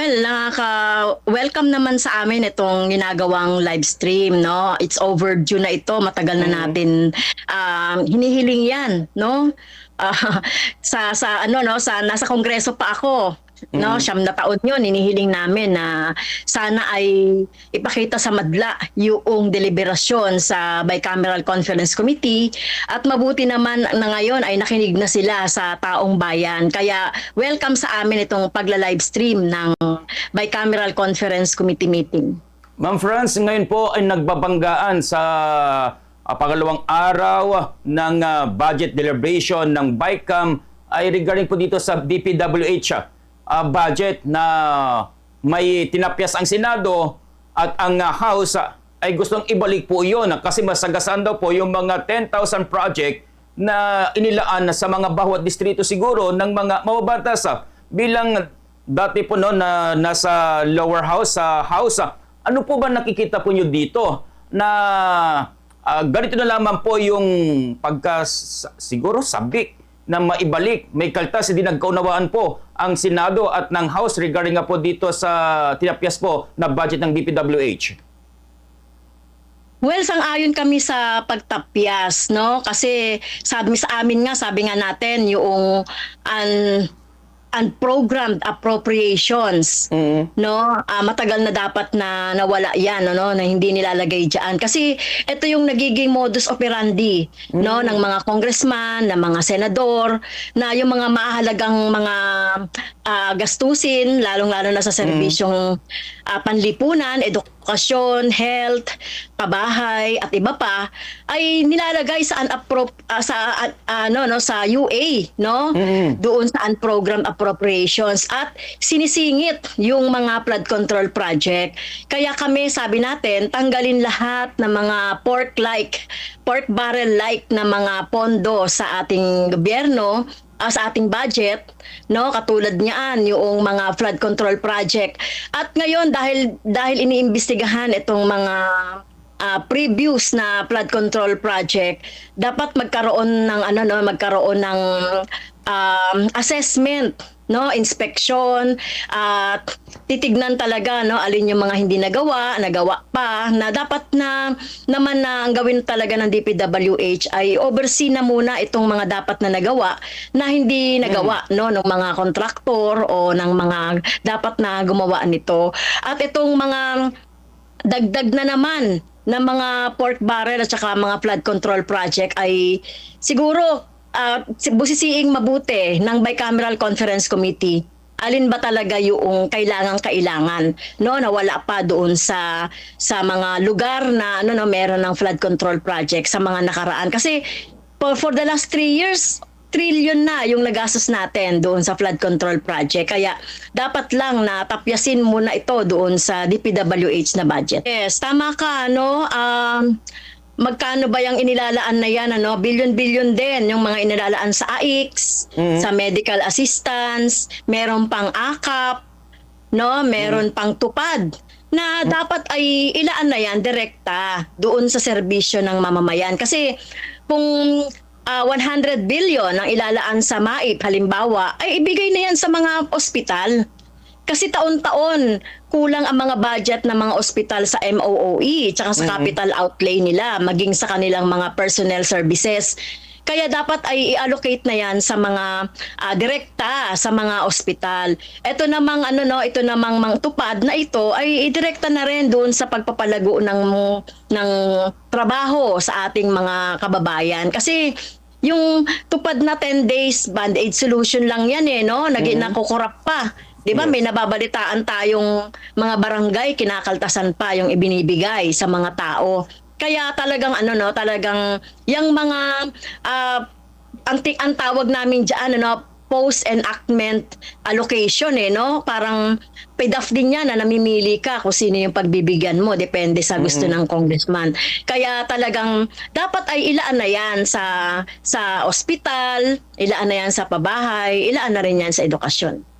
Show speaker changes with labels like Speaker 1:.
Speaker 1: Well, nakaka-welcome naman sa amin itong ginagawang live stream, no? It's overdue na ito, matagal na natin hinihiling 'yan, no? Ah, sa ano no, sa nasa kongreso pa ako, no?
Speaker 2: Mm.
Speaker 1: 9 na taon 'yon hinihiling namin na sana ay ipakita sa madla yung deliberasyon sa Bicameral Conference Committee at mabuti naman na ngayon ay nakinig na sila sa taong bayan. Kaya welcome sa amin itong pagla-live stream ng Bicameral Conference Committee meeting.
Speaker 2: Ma'am Franz, ngayon po ay nagbabanggaan sa pangalawang araw ng budget deliberation ng BICAM ay regarding po dito sa DPWH budget na may tinapyas ang Senado at ang House ay gustong ibalik po yun kasi masagasaan daw po yung mga 10,000 project na inilaan sa mga bawat distrito siguro ng mga mababatas bilang dati po no na nasa lower house sa house. Ano po ba nakikita po nyo dito na ganito na lamang po yung siguro sabik na maibalik, may kaltas, hindi nagkaunawaan po ang Senado at ng House regarding nga po dito sa tinapyas po na budget ng DPWH?
Speaker 1: Well, sang-ayon kami sa pagtapyas, no? Kasi sabi sa amin nga, sabi nga natin, yung unprogrammed appropriations, no? Matagal na dapat na nawala yan, no? Na hindi nilalagay diyan. Kasi ito yung nagiging modus operandi, no? Ng mga congressman, ng mga senador, na yung mga mahalagang mga gastusin, lalong-lalo na sa serbisyong panlipunan, edukasyon, health, pabahay at iba pa ay nilalagay sa sa UA, no? Doon sa unprogrammed appropriations at sinisingit yung mga flood control project. Kaya kami sabi natin tanggalin lahat ng mga pork barrel like na mga pondo sa ating gobyerno, sa ating budget, no, katulad niyan yung mga flood control project. At ngayon dahil iniimbestigahan itong mga previous na flood control project, dapat magkaroon ng assessment, no, inspection at titignan talaga, no, alin yung mga hindi nagawa pa, na dapat na naman na ang gawin talaga ng DPWH ay oversee na muna itong mga dapat na nagawa na hindi nagawa, no, ng mga kontraktor o ng mga dapat na gumawa nito. At itong mga dagdag na naman ng mga pork barrel at saka mga flood control project ay siguro busisiing mabuti ng Bicameral Conference Committee alin ba talaga yung kailangan, no, na wala pa doon sa mga lugar na meron ng flood control project sa mga nakaraan. Kasi for the last 3 years trillion na yung nagastos natin doon sa flood control project. Kaya dapat lang na tapyasin muna ito doon sa DPWH na budget. Yes, tama ka, no? Magkano ba yung inilalaan na yan, ano? Bilyon-bilyon din yung mga inilalaan sa AIX, sa medical assistance, meron pang AKAP, no? Meron pang tupad na dapat ay ilaan na yan direkta doon sa serbisyo ng mamamayan. Kasi kung 100 billion ang ilalaan sa MAIP halimbawa, ay ibigay na yan sa mga ospital. Kasi taon-taon kulang ang mga budget ng mga ospital sa MOOE tsaka sa capital outlay nila, maging sa kanilang mga personnel services. Kaya dapat ay i-allocate na yan sa mga direkta sa mga ospital. Ito namang ito namang tupad na ito ay idirekta na rin doon sa pagpapalago ng trabaho sa ating mga kababayan. Kasi yung tupad na 10 days band-aid solution lang yan no? Nakukurap pa. Di ba, may nababalitaan tayong mga barangay, kinakaltasan pa yung ibinibigay sa mga tao. Kaya talagang talagang yung mga ang tawag namin diyan post-enactment allocation no? Parang PDAF din yan na namimili ka kung sino yung pagbibigyan mo, depende sa gusto ng congressman. Kaya talagang dapat ay ilaan na yan sa ospital, ilaan na yan sa pabahay, ilaan na rin yan sa edukasyon.